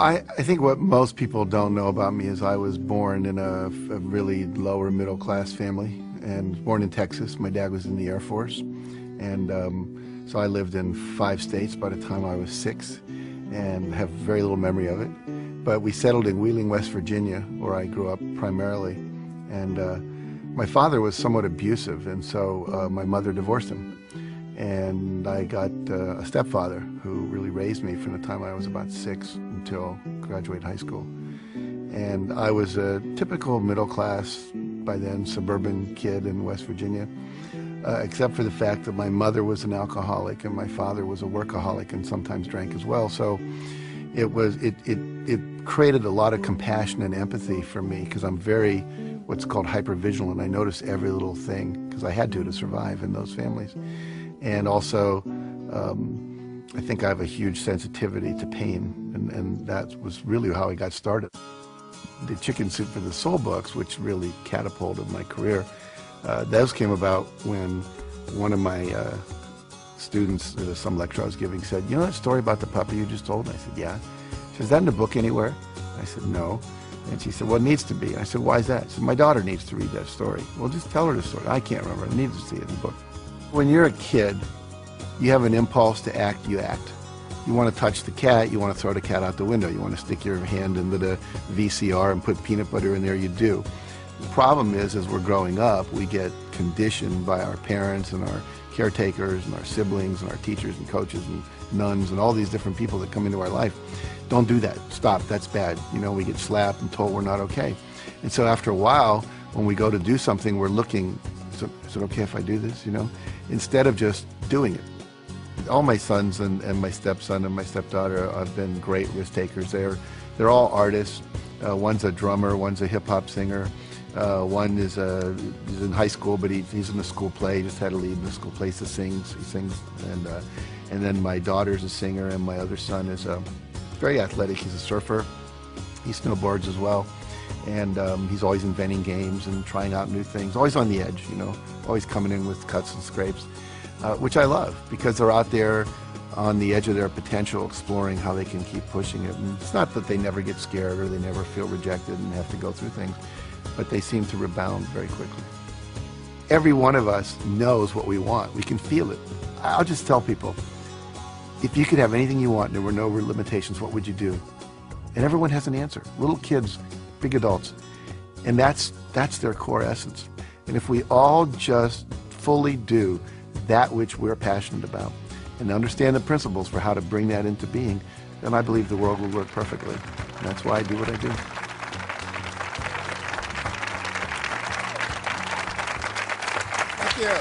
I think what most people don't know about me is I was born in a really lower middle class family, and born in Texas. My dad was in the Air Force, and so I lived in 5 states by the time I was 6, and have very little memory of it. But we settled in Wheeling, West Virginia, where I grew up primarily, and my father was somewhat abusive, and so my mother divorced him. And I got a stepfather who really raised me from the time I was about 6 until graduate high school. And I was a typical middle class, by then, suburban kid in West Virginia, except for the fact that my mother was an alcoholic and my father was a workaholic and sometimes drank as well. So it created a lot of compassion and empathy for me, because I'm very what's called hypervigilant. I notice every little thing, because I had to survive in those families. And also, I think I have a huge sensitivity to pain, and that was really how I got started. The Chicken Soup for the Soul books, which really catapulted my career, those came about when one of my students, some lecture I was giving, said, "You know that story about the puppy you just told?" And I said, "Yeah." She said, "Is that in the book anywhere?" I said, "No." And she said, "Well, it needs to be." I said, "Why is that?" She said, "My daughter needs to read that story." "Well, just tell her the story." "I can't remember. I need to see it in the book." When you're a kid, you have an impulse to act, you act. You want to touch the cat, you want to throw the cat out the window. You want to stick your hand into the VCR and put peanut butter in there, you do. The problem is, as we're growing up, we get conditioned by our parents and our caretakers and our siblings and our teachers and coaches and nuns and all these different people that come into our life. Don't do that. Stop. That's bad. You know, we get slapped and told we're not okay. And so after a while, when we go to do something, we're looking, is it okay if I do this, you know? Instead of just doing it. All my sons and my stepson and my stepdaughter have been great risk takers. They're all artists. One's a drummer, one's a hip hop singer. One is he's in high school, but he's in the school play. He just had to leave the school play to sing. He sings, and then my daughter's a singer, and my other son is very athletic. He's a surfer. He snowboards as well, and he's always inventing games and trying out new things. Always on the edge, you know. Always coming in with cuts and scrapes, which I love, because they're out there on the edge of their potential, exploring how they can keep pushing it. And it's not that they never get scared or they never feel rejected and have to go through things, but they seem to rebound very quickly. Every one of us knows what we want. We can feel it. I'll just tell people, if you could have anything you want and there were no limitations, what would you do? And everyone has an answer. Little kids, big adults. And that's their core essence. And if we all just fully do that which we're passionate about and understand the principles for how to bring that into being, then I believe the world will work perfectly. And that's why I do what I do. Thank you.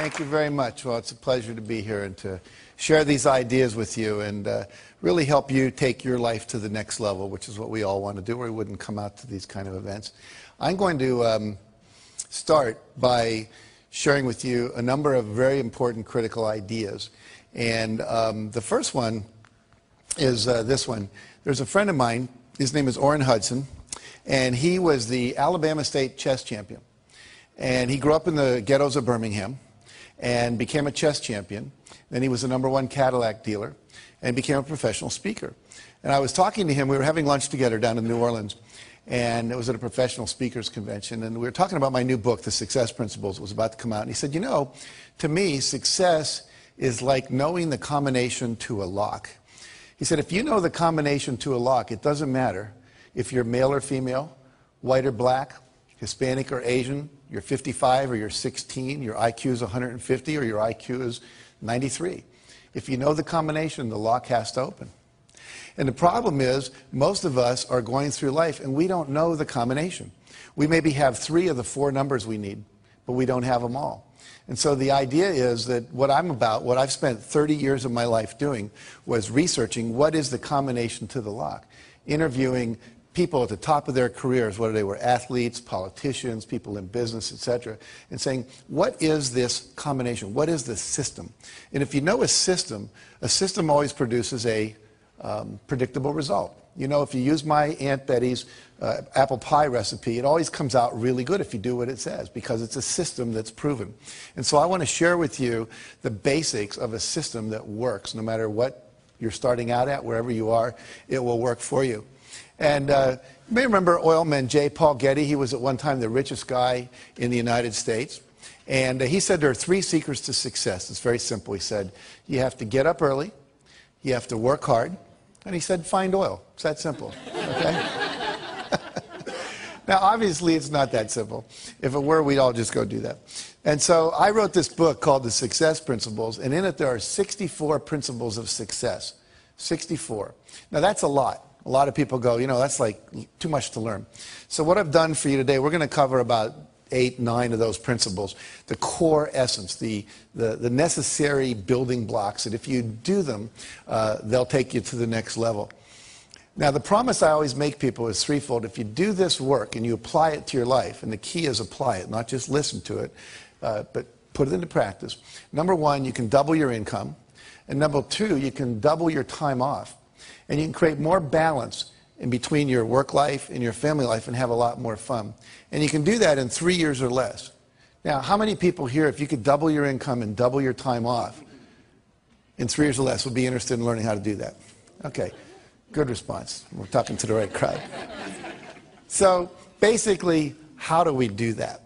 Thank you very much. Well, it's a pleasure to be here and to share these ideas with you and really help you take your life to the next level, which is what we all want to do, or we wouldn't come out to these kind of events. I'm going to start by sharing with you a number of very important critical ideas. And the first one is this one. There's a friend of mine, his name is Orrin Hudson, and he was the Alabama State chess champion. And he grew up in the ghettos of Birmingham and became a chess champion. Then he was the #1 Cadillac dealer and became a professional speaker. And I was talking to him, we were having lunch together down in New Orleans, and it was at a professional speakers convention, and we were talking about my new book, The Success Principles. It was about to come out, and he said, you know, to me, success is like knowing the combination to a lock. He said, if you know the combination to a lock, it doesn't matter if you're male or female, white or black, Hispanic or Asian, you're 55 or you're 16, your IQ is 150 or your IQ is 93. If you know the combination, the lock has to open. And the problem is, most of us are going through life and we don't know the combination. We maybe have 3 of the 4 numbers we need, but we don't have them all. And so the idea is that what I'm about, what I've spent 30 years of my life doing, was researching what is the combination to the lock. Interviewing people at the top of their careers, whether they were athletes, politicians, people in business, etc., and saying, what is this combination? What is the system? And if you know a system always produces a predictable result. You know, if you use my Aunt Betty's apple pie recipe, it always comes out really good if you do what it says, because it's a system that's proven. And so I want to share with you the basics of a system that works. No matter what you're starting out at, wherever you are, it will work for you. And you may remember oilman J. Paul Getty. He was at one time the richest guy in the United States. And he said there are 3 secrets to success. It's very simple. He said, you have to get up early, you have to work hard, and he said, find oil. It's that simple, okay? Now, obviously, it's not that simple. If it were, we'd all just go do that. And so I wrote this book called The Success Principles, and in it there are 64 principles of success. 64. Now, that's a lot. A lot of people go, you know, that's like too much to learn. So what I've done for you today, we're going to cover about 8, 9 of those principles, the core essence, the necessary building blocks that if you do them, they'll take you to the next level. Now, the promise I always make people is threefold. If you do this work and you apply it to your life, and the key is apply it, not just listen to it, but put it into practice. Number 1, you can double your income. And number 2, you can double your time off. And you can create more balance in between your work life and your family life and have a lot more fun. And you can do that in 3 years or less. Now, how many people here, if you could double your income and double your time off in 3 years or less, would be interested in learning how to do that? Okay, good response. We're talking to the right crowd. So basically, how do we do that?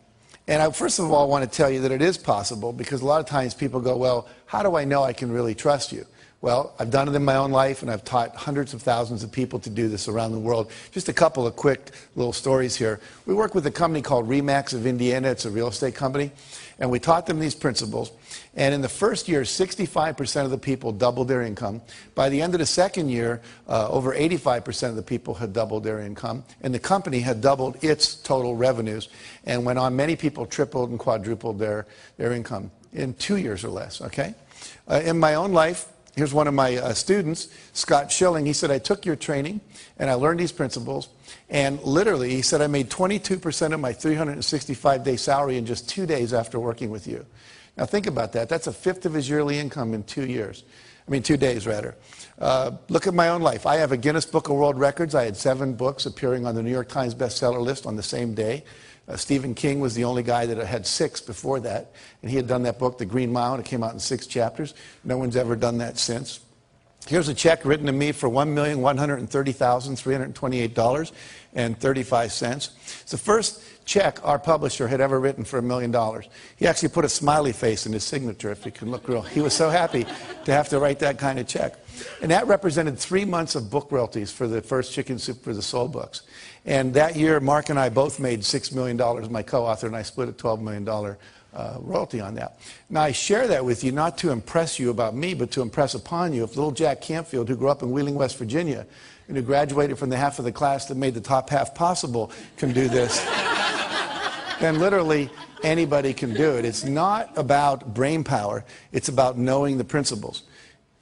And I first of all want to tell you that it is possible, because a lot of times people go, well, how do I know I can really trust you? Well, I've done it in my own life, and I've taught hundreds of thousands of people to do this around the world. Just a couple of quick little stories here. We work with a company called RE/MAX of Indiana. It's a real estate company. And we taught them these principles. And in the first year, 65% of the people doubled their income. By the end of the second year, over 85% of the people had doubled their income. And the company had doubled its total revenues. And went on, many people tripled and quadrupled their income in 2 years or less, okay? In my own life, here's one of my students, Scott Schilling. He said, I took your training and I learned these principles. And literally, he said, I made 22% of my 365-day salary in just 2 days after working with you. Now think about that. That's a fifth of his yearly income in 2 years. I mean, 2 days, rather. Look at my own life. I have a Guinness Book of World Records. I had 7 books appearing on the New York Times bestseller list on the same day. Stephen King was the only guy that had 6 before that. And he had done that book, The Green Mile, and it came out in 6 chapters. No one's ever done that since. Here's a check written to me for $1,130,328.35. It's the first check our publisher had ever written for $1 million. He actually put a smiley face in his signature, if you can look real. He was so happy to have to write that kind of check. And that represented 3 months of book royalties for the first Chicken Soup for the Soul books. And that year, Mark and I both made $6 million. My co-author and I split a $12 million royalty on that. Now, I share that with you not to impress you about me, but to impress upon you. If little Jack Canfield, who grew up in Wheeling, West Virginia, and who graduated from the half of the class that made the top half possible, can do this, then literally anybody can do it. It's not about brain power. It's about knowing the principles.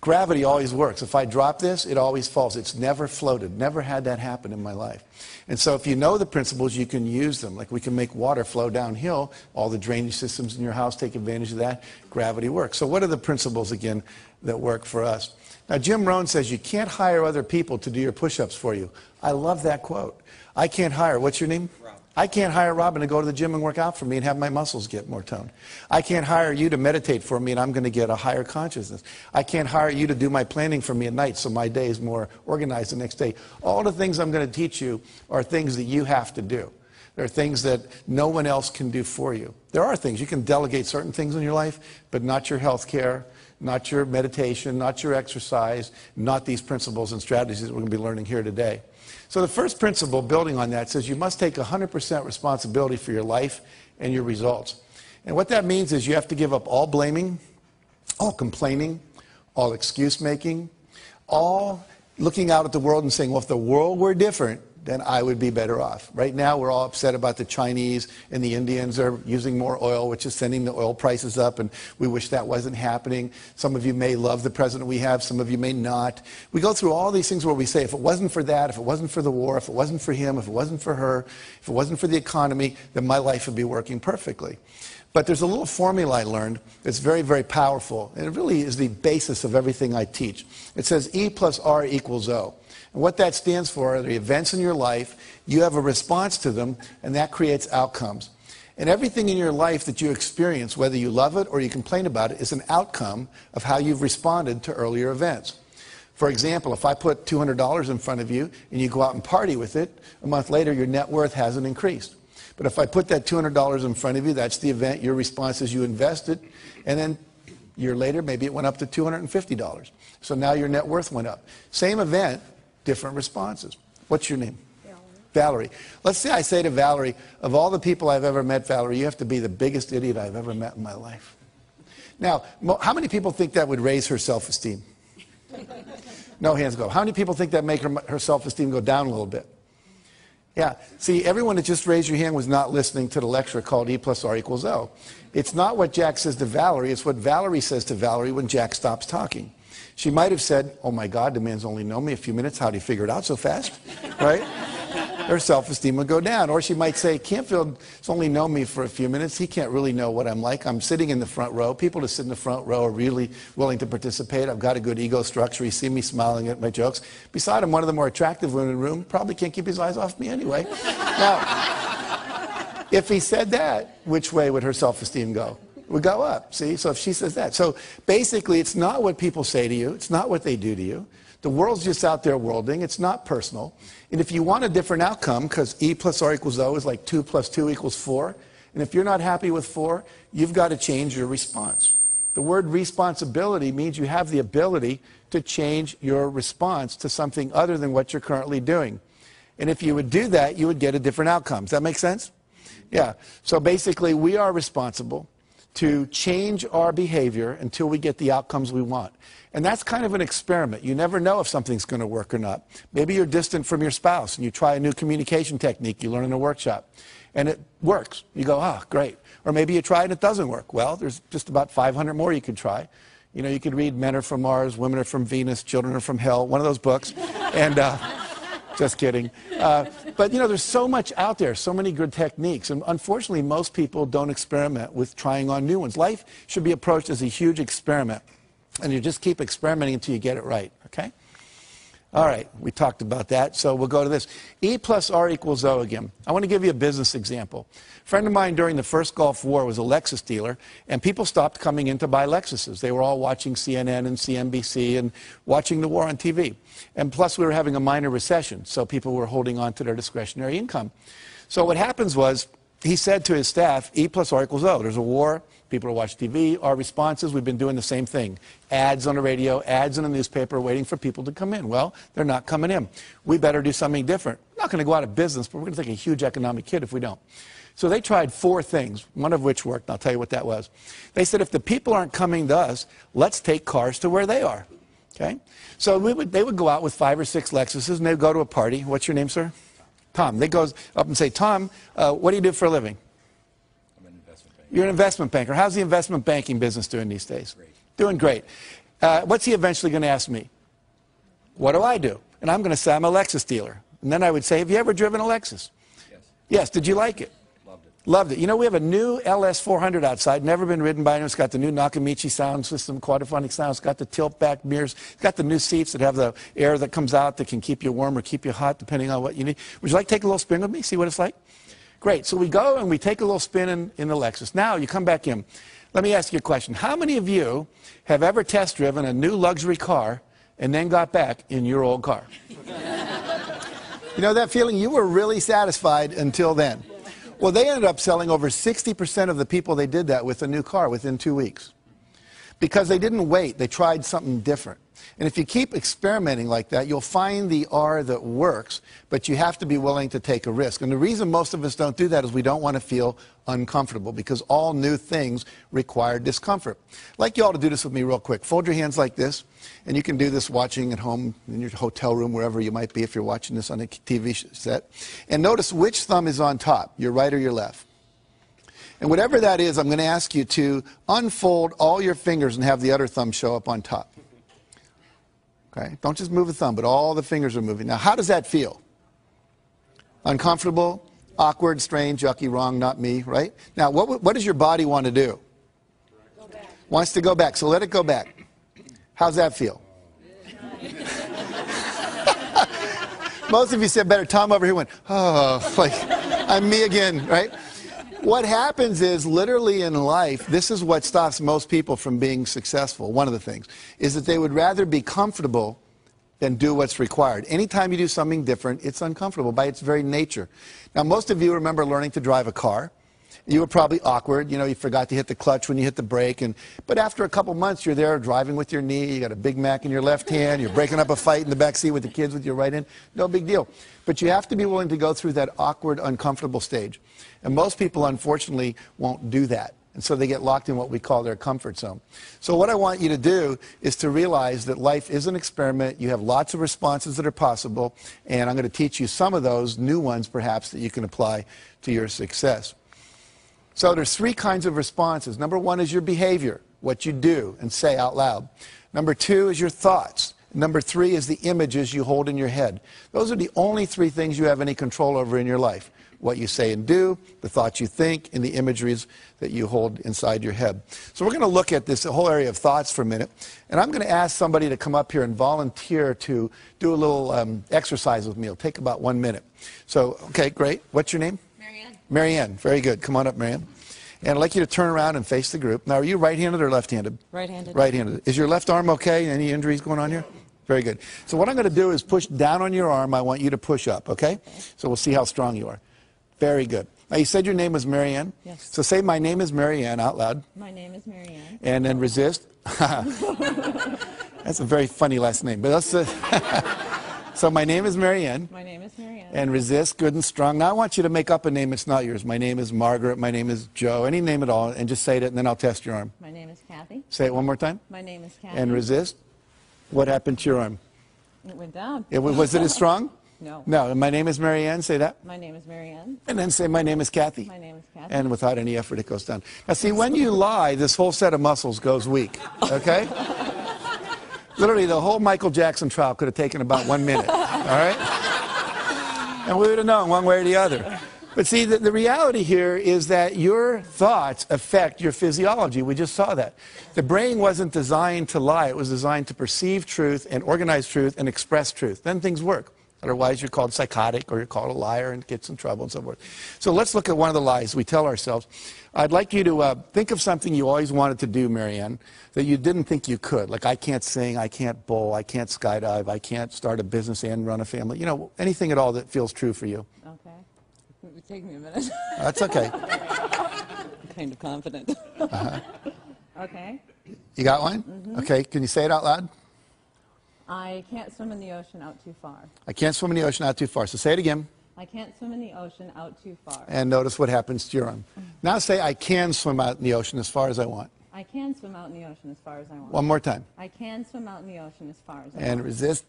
Gravity always works. If I drop this, it always falls. It's never floated. Never had that happen in my life. And so if you know the principles, you can use them. Like we can make water flow downhill. All the drainage systems in your house take advantage of that. Gravity works. So what are the principles, again, that work for us? Now, Jim Rohn says you can't hire other people to do your push-ups for you. I love that quote. I can't hire, what's your name? Rob. I can't hire Robin to go to the gym and work out for me and have my muscles get more toned. I can't hire you to meditate for me and I'm going to get a higher consciousness. I can't hire you to do my planning for me at night so my day is more organized the next day. All the things I'm going to teach you are things that you have to do. There are things that no one else can do for you. There are things. You can delegate certain things in your life, but not your health care, not your meditation, not your exercise, not these principles and strategies that we're going to be learning here today. So the first principle, building on that, says you must take 100% responsibility for your life and your results. And what that means is you have to give up all blaming, all complaining, all excuse making, all looking out at the world and saying, well, if the world were different, then I would be better off. Right now, we're all upset about the Chinese and the Indians are using more oil, which is sending the oil prices up, and we wish that wasn't happening. Some of you may love the president we have, some of you may not. We go through all these things where we say, if it wasn't for that, if it wasn't for the war, if it wasn't for him, if it wasn't for her, if it wasn't for the economy, then my life would be working perfectly. But there's a little formula I learned that's very, very powerful. And it really is the basis of everything I teach. It says E plus R equals O. And what that stands for are the events in your life. You have a response to them, and that creates outcomes. And everything in your life that you experience, whether you love it or you complain about it, is an outcome of how you've responded to earlier events. For example, if I put $200 in front of you and you go out and party with it, a month later your net worth hasn't increased. But if I put that $200 in front of you, that's the event, your response is you invested, and then a year later maybe it went up to $250. So now your net worth went up. Same event, different responses. What's your name? Valerie. Let's say I say to Valerie, of all the people I've ever met, Valerie, you have to be the biggest idiot I've ever met in my life. Now, how many people think that would raise her self-esteem? No hands go. How many people think that make her self-esteem go down a little bit? Yeah. See, everyone that just raised your hand was not listening to the lecture called E plus R equals O. It's not what Jack says to Valerie, it's what Valerie says to Valerie when Jack stops talking. She might have said, oh my God, the man's only known me a few minutes, how'd he figure it out so fast? Right? Her self-esteem would go down. Or she might say, Canfield has only known me for a few minutes. He can't really know what I'm like. I'm sitting in the front row. People that sit in the front row are really willing to participate. I've got a good ego structure. You see me smiling at my jokes. Besides, I'm one of the more attractive women in the room. Probably can't keep his eyes off me anyway. Now, if he said that, which way would her self-esteem go? It would go up, see? So if she says that. So basically, it's not what people say to you. It's not what they do to you. The world's just out there worlding. It's not personal. And if you want a different outcome, because E plus R equals O is like 2 plus 2 equals 4, and if you're not happy with 4, you've got to change your response. The word responsibility means you have the ability to change your response to something other than what you're currently doing. And if you would do that, you would get a different outcome. Does that make sense? Yeah. So basically, we are responsible to change our behavior until we get the outcomes we want. And that's kind of an experiment. You never know if something's going to work or not. Maybe you're distant from your spouse and you try a new communication technique you learn in a workshop and it works. You go, oh, great. Or maybe you try and it doesn't work. Well, there's just about 500 more you could try. You know, you could read Men Are From Mars, Women Are From Venus, Children Are From Hell, one of those books. And just kidding. But, you know, there's so much out there, so many good techniques. And unfortunately, most people don't experiment with trying on new ones. Life should be approached as a huge experiment. And you just keep experimenting until you get it right, okay? All right, we talked about that, so we'll go to this. E plus R equals O again. I want to give you a business example. A friend of mine during the first Gulf War was a Lexus dealer, and people stopped coming in to buy Lexuses. They were all watching CNN and CNBC and watching the war on TV. And plus, we were having a minor recession, so people were holding on to their discretionary income. So what happens was, he said to his staff, E plus R equals O. There's a war. People are watching TV. Our responses, we've been doing the same thing. Ads on the radio, ads in the newspaper, waiting for people to come in. Well, they're not coming in. We better do something different. We're not going to go out of business, but we're going to take a huge economic hit if we don't. So they tried 4 things, one of which worked. I'll tell you what that was. They said, if the people aren't coming to us, let's take cars to where they are. Okay? So they would go out with 5 or 6 Lexuses, and they'd go to a party. What's your name, sir? Tom. They go up and say, Tom, what do you do for a living? I'm an investment banker. You're an investment banker. How's the investment banking business doing these days? Great. Doing great. What's he eventually going to ask me? What do I do? And I'm going to say I'm a Lexus dealer. And then I would say, have you ever driven a Lexus? Yes. Yes. Did you like it? Loved it. Loved it. You know, we have a new LS400 outside, never been ridden by anyone. It's got the new Nakamichi sound system, quadraphonic sound. It's got the tilt-back mirrors. It's got the new seats that have the air that comes out that can keep you warm or keep you hot, depending on what you need. Would you like to take a little spin with me, see what it's like? Great. So we go and we take a little spin in the Lexus. Now, you come back in. Let me ask you a question. How many of you have ever test-driven a new luxury car and then got back in your old car? You know that feeling? You were really satisfied until then. Well, they ended up selling over 60% of the people they did that with a new car within 2 weeks. Because they didn't wait. They tried something different. And if you keep experimenting like that, you'll find the R that works, but you have to be willing to take a risk. And the reason most of us don't do that is we don't want to feel uncomfortable, because all new things require discomfort. I'd like you all to do this with me real quick. Fold your hands like this, and you can do this watching at home, in your hotel room, wherever you might be if you're watching this on a TV set. And notice which thumb is on top, your right or your left. And whatever that is, I'm going to ask you to unfold all your fingers and have the other thumb show up on top. Okay? Don't just move the thumb, but all the fingers are moving. Now, how does that feel? Uncomfortable? Awkward, strange, yucky, wrong, not me, right? Now, what does your body want to do? Go back. Wants to go back, so let it go back. How's that feel? Most of you said better. Tom over here went, oh, like, I'm me again, right? What happens is, literally in life, this is what stops most people from being successful. One of the things is that they would rather be comfortable than do what's required. Anytime you do something different, it's uncomfortable by its very nature. Now, most of you remember learning to drive a car. You were probably awkward. You know, you forgot to hit the clutch when you hit the brake. But after a couple months, you're there driving with your knee. You got a Big Mac in your left hand. You're breaking up a fight in the back seat with the kids with your right hand. No big deal. But you have to be willing to go through that awkward, uncomfortable stage. And most people, unfortunately, won't do that. And so they get locked in what we call their comfort zone. So what I want you to do is to realize that life is an experiment. You have lots of responses that are possible. And I'm going to teach you some of those, new ones perhaps, that you can apply to your success. So there's three kinds of responses. Number one is your behavior, what you do and say out loud. Number two is your thoughts. Number three is the images you hold in your head. Those are the only three things you have any control over in your life. What you say and do, the thoughts you think, and the imageries that you hold inside your head. So we're going to look at this whole area of thoughts for a minute. And I'm going to ask somebody to come up here and volunteer to do a little exercise with me. It'll take about 1 minute. So, okay, great. What's your name? Marianne. Marianne. Very good. Come on up, Marianne. And I'd like you to turn around and face the group. Now, are you right-handed or left-handed? Right-handed. Right-handed. Is your left arm okay? Any injuries going on here? Very good. So what I'm going to do is push down on your arm. I want you to push up, okay? So we'll see how strong you are. Very good. Now, you said your name was Marianne? Yes. So say, my name is Marianne, out loud. My name is Marianne. And then resist. That's a very funny last name. But let's, so my name is Marianne. My name is Marianne. And resist, good and strong. Now I want you to make up a name that's not yours. My name is Margaret. My name is Joe. Any name at all. And just say it, and then I'll test your arm. My name is Kathy. Say it one more time. My name is Kathy. And resist. What happened to your arm? It went down. Was it as strong? No. No. And my name is Marianne. Say that. My name is Marianne. And then say, my name is Kathy. My name is Kathy. And without any effort, it goes down. Now, see, when you lie, this whole set of muscles goes weak, okay? Literally, the whole Michael Jackson trial could have taken about 1 minute, all right? And we would have known one way or the other. But see, the reality here is that your thoughts affect your physiology. We just saw that. The brain wasn't designed to lie. It was designed to perceive truth and organize truth and express truth. Then things work. Otherwise, you're called psychotic or you're called a liar and gets in trouble and so forth. So let's look at one of the lies we tell ourselves. I'd like you to think of something you always wanted to do, Marianne, that you didn't think you could. Like, I can't sing, I can't bowl, I can't skydive, I can't start a business and run a family. You know, anything at all that feels true for you. Okay. It would take me a minute. That's okay. I'm kind of confident. Okay. You got one? Mm-hmm. Okay, can you say it out loud? I can't swim in the ocean out too far. I can't swim in the ocean out too far. So say it again. I can't swim in the ocean out too far. And notice what happens to your arm. Now say, I can swim out in the ocean as far as I want. I can swim out in the ocean as far as I want. One more time. I can swim out in the ocean as far as I want. And resist.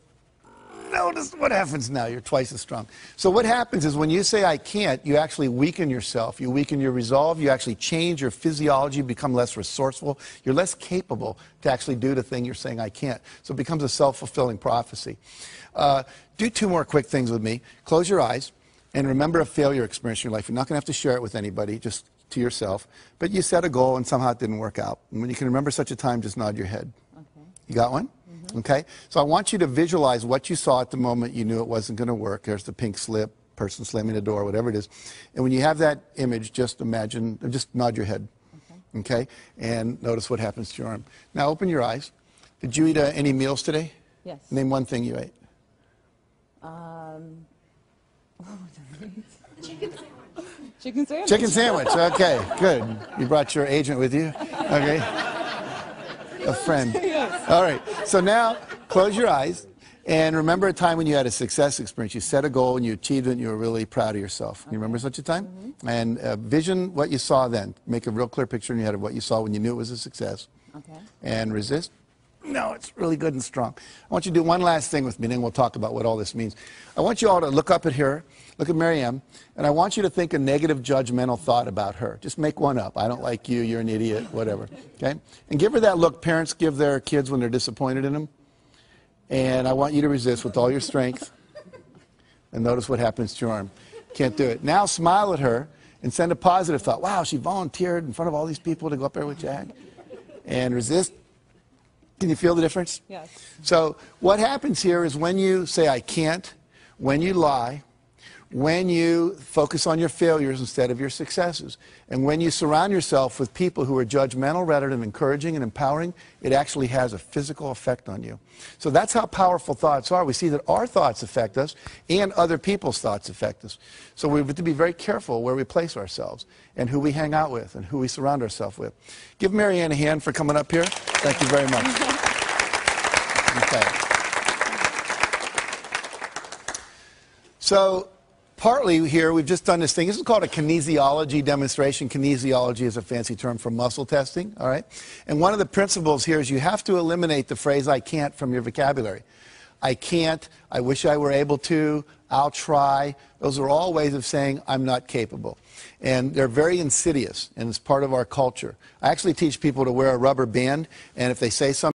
Notice what happens now. You're twice as strong. So what happens is when you say I can't, you actually weaken yourself. You weaken your resolve. You actually change your physiology, become less resourceful. You're less capable to actually do the thing you're saying I can't. So it becomes a self-fulfilling prophecy. Do two more quick things with me. Close your eyes and remember a failure experience in your life. You're not going to have to share it with anybody, just to yourself. But you set a goal and somehow it didn't work out. And when you can remember such a time, just nod your head. Okay. You got one? Okay, so I want you to visualize what you saw at the moment you knew it wasn't going to work. There's the pink slip, person slamming the door, whatever it is. And when you have that image, just imagine, just nod your head. Okay, and notice what happens to your arm. Now open your eyes. Did you eat any meals today? Yes. Name one thing you ate. Chicken sandwich. Chicken sandwich. Okay, good. You brought your agent with you. Okay. A friend. Yes. All right. So now close your eyes and remember a time when you had a success experience. You set a goal and you achieved it and you were really proud of yourself. You remember such a time? Mm-hmm. And vision what you saw then. Make a real clear picture in your head of what you saw when you knew it was a success. Okay. And resist. No, it's really good and strong. I want you to do one last thing with me, then we'll talk about what all this means. I want you all to look up at her, look at Marianne, and I want you to think a negative judgmental thought about her. Just make one up. I don't like you, you're an idiot, whatever. Okay? And give her that look parents give their kids when they're disappointed in them. And I want you to resist with all your strength. And notice what happens to your arm. Can't do it. Now smile at her and send a positive thought. Wow, she volunteered in front of all these people to go up there with Jack. And resist. Can you feel the difference? Yes. So what happens here is when you say I can't, when you lie, when you focus on your failures instead of your successes, and when you surround yourself with people who are judgmental rather than encouraging and empowering, it actually has a physical effect on you. So that's how powerful thoughts are. We see that our thoughts affect us and other people's thoughts affect us. So we have to be very careful where we place ourselves and who we hang out with and who we surround ourselves with. Give Marianne a hand for coming up here. Thank you very much. Okay. So partly here, we've just done this thing. This is called a kinesiology demonstration. Kinesiology is a fancy term for muscle testing, all right? And one of the principles here is you have to eliminate the phrase I can't from your vocabulary. I can't, I wish I were able to, I'll try. Those are all ways of saying I'm not capable. And they're very insidious, and it's part of our culture. I actually teach people to wear a rubber band, and if they say something